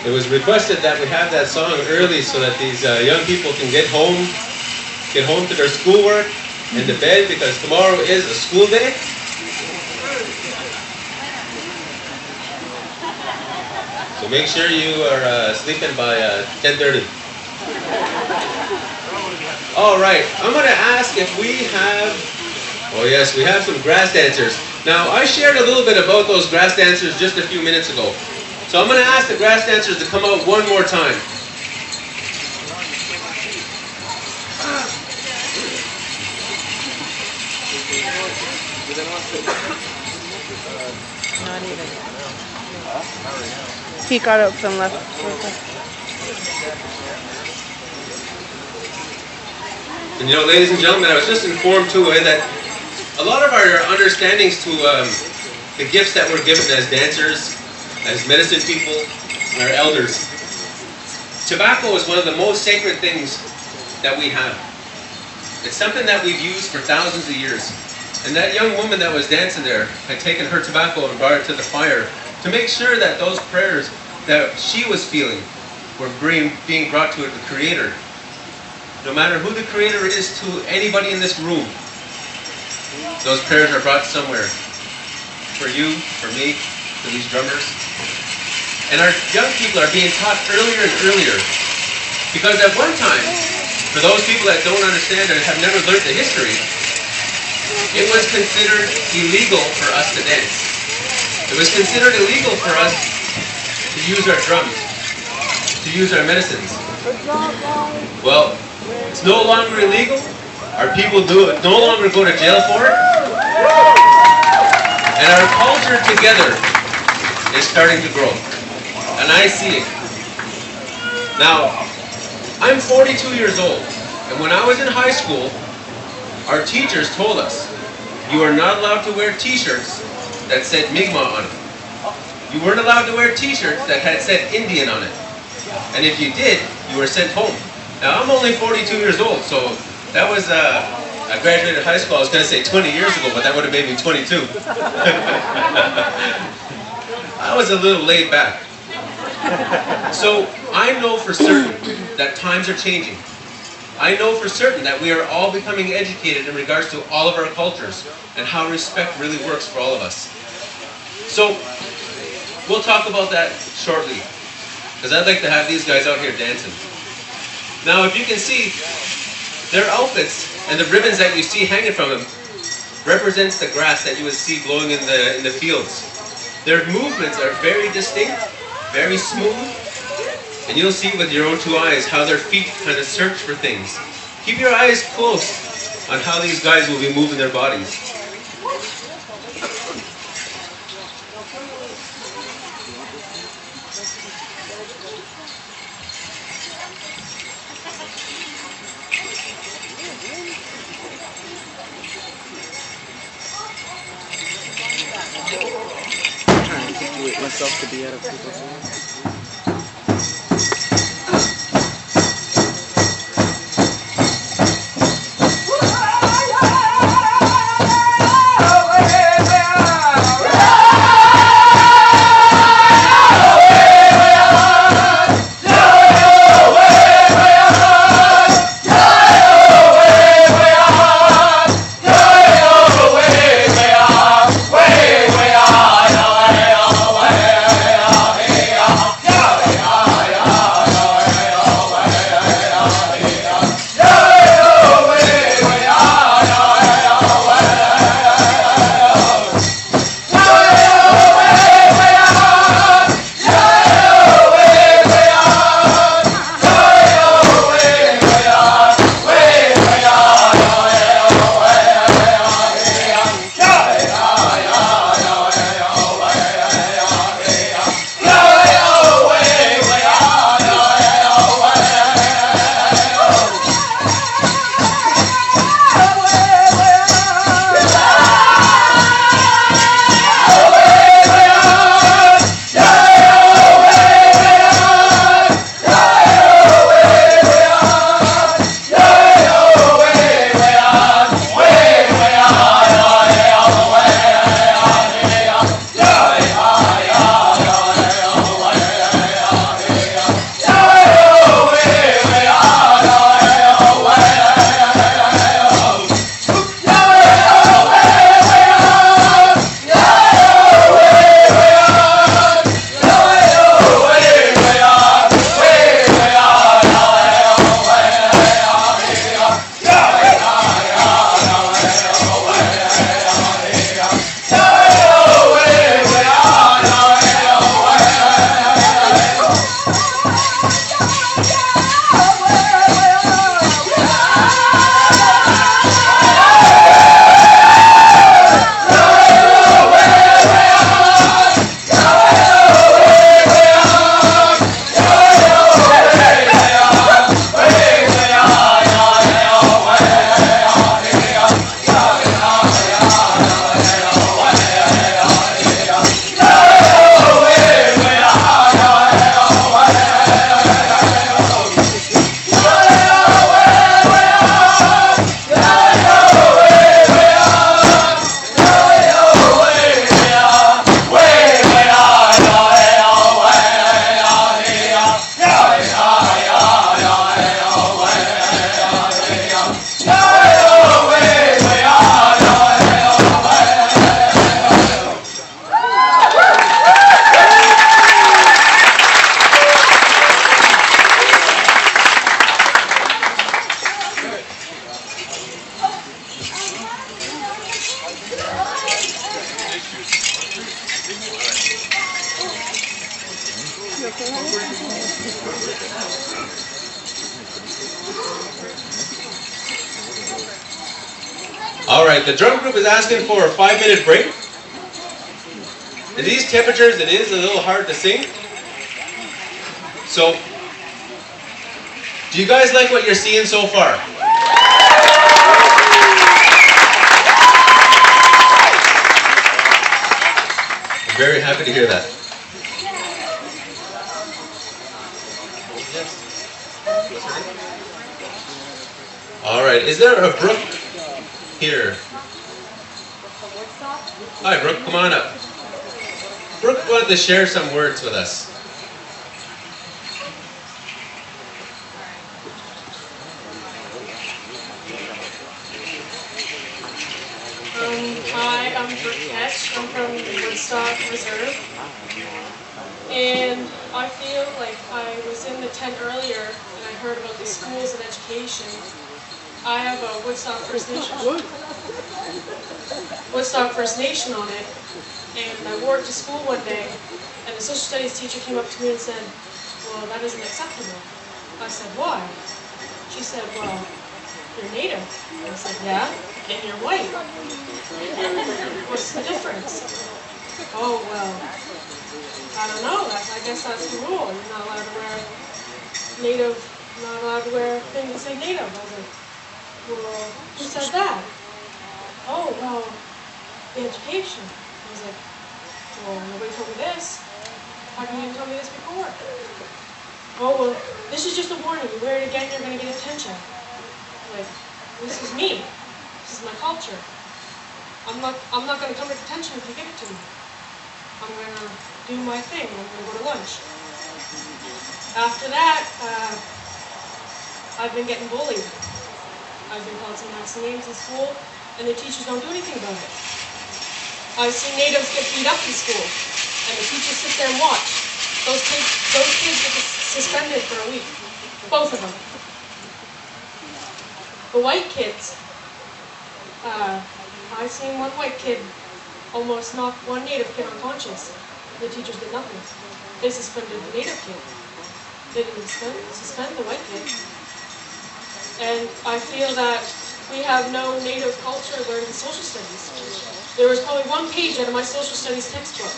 It was requested that we have that song early so that these young people can get home to their schoolwork and to bed, because tomorrow is a school day. So make sure you are sleeping by 10:30. All right, I'm going to ask if we have, oh yes, we have some grass dancers. Now, I shared a little bit about those grass dancers just a few minutes ago. So I'm going to ask the grass dancers to come out one more time. Not even. He got up and left. And you know, ladies and gentlemen, I was just informed too that a lot of our understandings to the gifts that we're given as dancers, as medicine people, and our elders, tobacco is one of the most sacred things that we have. It's something that we've used for thousands of years. And that young woman that was dancing there had taken her tobacco and brought it to the fire to make sure that those prayers that she was feeling were being brought to the Creator. No matter who the Creator is to anybody in this room, those prayers are brought somewhere. For you, for me, for these drummers. And our young people are being taught earlier and earlier. Because at one time, for those people that don't understand and have never learned the history, it was considered illegal for us to dance. It was considered illegal for us to use our drums, to use our medicines. Well, it's no longer illegal. Our people no longer go to jail for it. And our culture together is starting to grow. And I see it. Now, I'm 42 years old. And when I was in high school, our teachers told us, you are not allowed to wear t-shirts that said Mi'kmaq on it. You weren't allowed to wear t-shirts that had said Indian on it. And if you did, you were sent home. Now, I'm only 42 years old, so that was, I graduated high school, I was going to say 20 years ago, but that would have made me 22. I was a little laid back. So, I know for certain that times are changing. I know for certain that we are all becoming educated in regards to all of our cultures and how respect really works for all of us. So, we'll talk about that shortly, because I'd like to have these guys out here dancing. Now, if you can see, their outfits and the ribbons that you see hanging from them represents the grass that you would see blowing in the fields. Their movements are very distinct, very smooth, and you'll see with your own two eyes how their feet kind of search for things. Keep your eyes close on how these guys will be moving their bodies. Myself to be out of people's hands. Yeah. All right, the drum group is asking for a 5-minute break. In these temperatures, it is a little hard to sing. So, do you guys like what you're seeing so far? I'm very happy to hear that. All right, is there a Brooke here? Hi, Brooke, come on up. Brooke wanted to share some words with us. Hi, I'm Brooke Ketch. I'm from Woodstock Reserve. And I feel like I was in the tent earlier and I heard about the schools and education. I have a Woodstock First Nation on it. And I wore it to school one day and the social studies teacher came up to me and said, well, that isn't acceptable. I said, why? She said, well, you're Native. I said, yeah, and you're white. What's the difference? Oh, well, I don't know. I guess that's the rule. You're not allowed to wear Native, not allowed to wear things that say Native. I was like, well, who said that? Oh, well, the education. I was like, well, nobody told me this. How come you didn't tell me this before? Oh, well, this is just a warning. You wear it again, you're going to get attention. Like, this is me. This is my culture. I'm not going to come to detention if you give it to me. I'm going to do my thing. I'm going to go to lunch. After that, I've been getting bullied. I've been called some nasty names in school, and the teachers don't do anything about it. I've seen Natives get beat up in school, and the teachers sit there and watch. Those kids get suspended for a week. Both of them. The white kids, I've seen one white kid almost knock one Native kid unconscious. The teachers did nothing. They suspended the Native kid. They didn't suspend the white kid. And I feel that we have no Native culture learned in social studies. There was probably one page out of my social studies textbook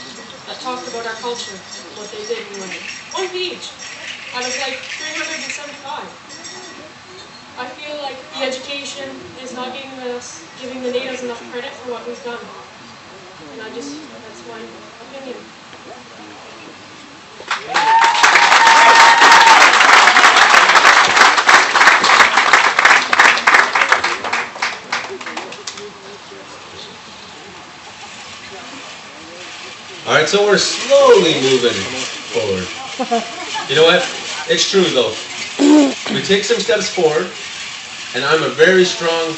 that talked about our culture, what they did and learned. One page out of like 375. I feel like the education is not giving the Natives enough credit for what we've done. And that's my opinion. All right, so we're slowly moving forward. You know what? It's true though. We take some steps forward, and I'm a very strong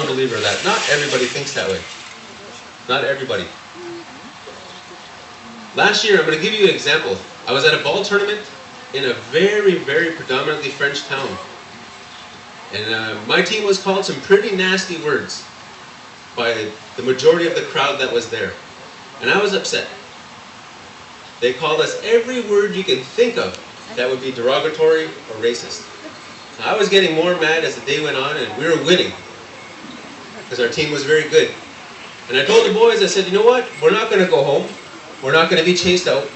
believer that not everybody thinks that way. Not everybody. Last year, I'm going to give you an example. I was at a ball tournament in a very, very predominantly French town. And my team was called some pretty nasty words by the majority of the crowd that was there. And I was upset. They called us every word you can think of that would be derogatory or racist. I was getting more mad as the day went on, and we were winning because our team was very good. And I told the boys, I said, you know what? We're not going to go home. We're not going to be chased out.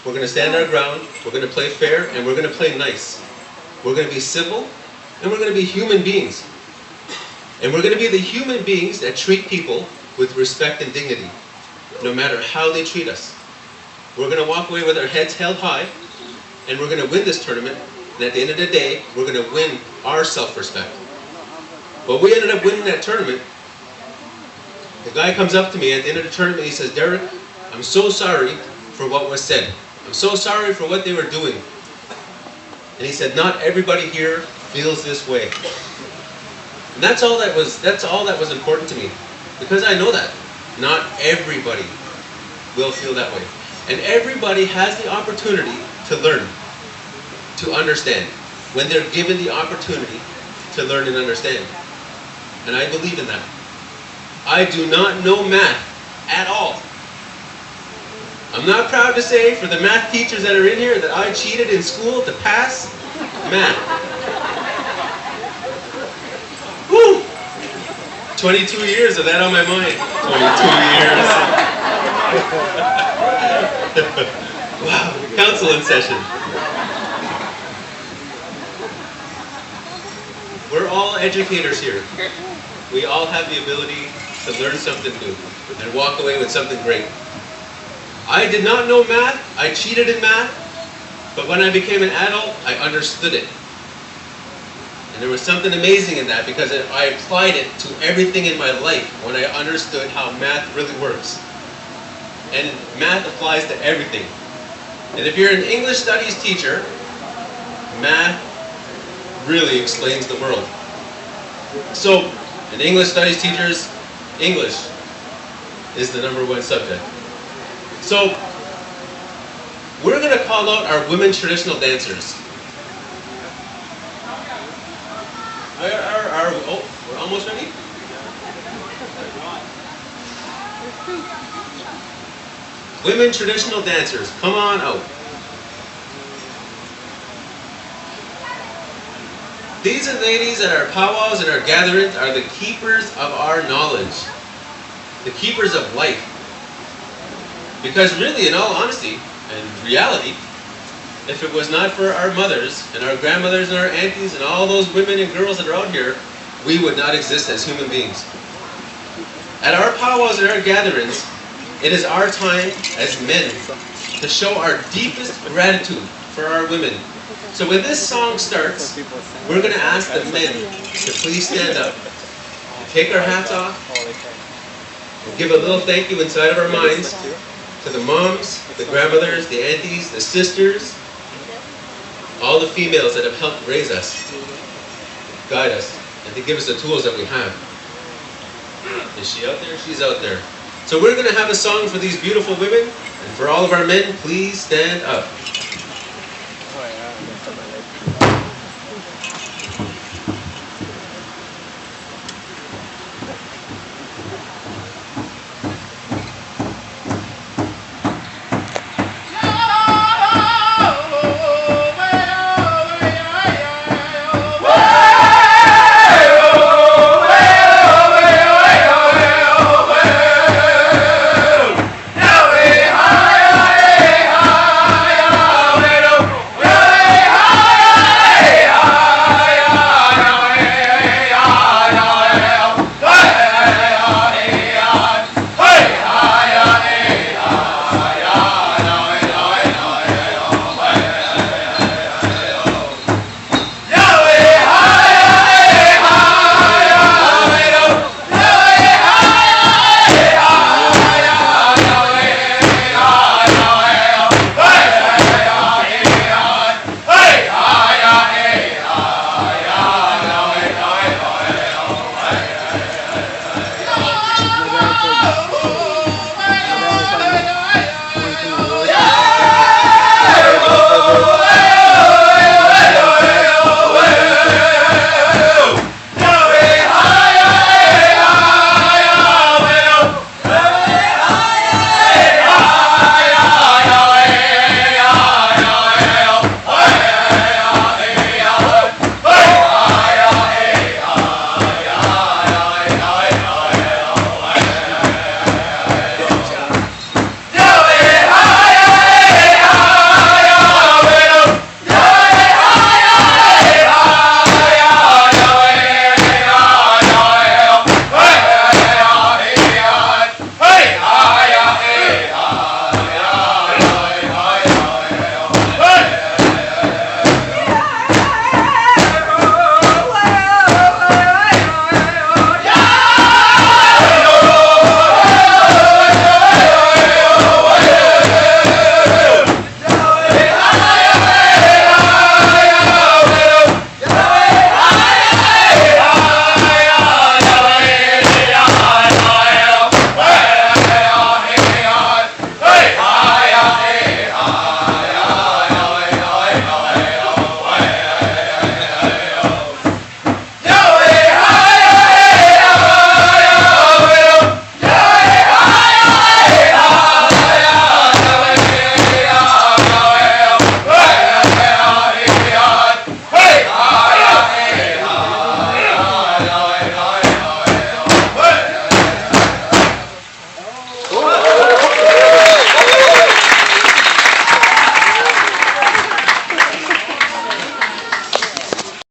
We're going to stand our ground. We're going to play fair, and we're going to play nice. We're going to be civil, and we're going to be human beings. And we're going to be the human beings that treat people with respect and dignity, no matter how they treat us. We're going to walk away with our heads held high, and we're going to win this tournament. And at the end of the day, we're going to win our self-respect. Well, we ended up winning that tournament. The guy comes up to me at the end of the tournament, he says, Derek, I'm so sorry for what was said. I'm so sorry for what they were doing. And he said, not everybody here feels this way. And that's all that was important to me. Because I know that. Not everybody will feel that way. And everybody has the opportunity to learn, to understand, when they're given the opportunity to learn and understand. And I believe in that. I do not know math at all. I'm not proud to say for the math teachers that are in here that I cheated in school to pass math. Woo! 22 years of that on my mind. 22 years. Wow, council in session. We're all educators here. We all have the ability to learn something new and walk away with something great. I did not know math. I cheated in math. But when I became an adult, I understood it. And there was something amazing in that because I applied it to everything in my life when I understood how math really works. And math applies to everything. And if you're an English studies teacher, math really explains the world. So, in English studies teachers, English is the #1 subject. So, we're going to call out our women traditional dancers. Oh, we're almost ready? Women traditional dancers, come on out. These ladies at our powwows and our gatherings are the keepers of our knowledge. The keepers of life. Because really, in all honesty and reality, if it was not for our mothers and our grandmothers and our aunties and all those women and girls that are out here, we would not exist as human beings. At our powwows and our gatherings, it is our time as men to show our deepest gratitude for our women. So when this song starts, we're going to ask the men to please stand up, take our hats off, and give a little thank you inside of our minds to the moms, the grandmothers, the aunties, the sisters, all the females that have helped raise us, guide us, and to give us the tools that we have. Is she out there? She's out there. So we're going to have a song for these beautiful women, and for all of our men, please stand up.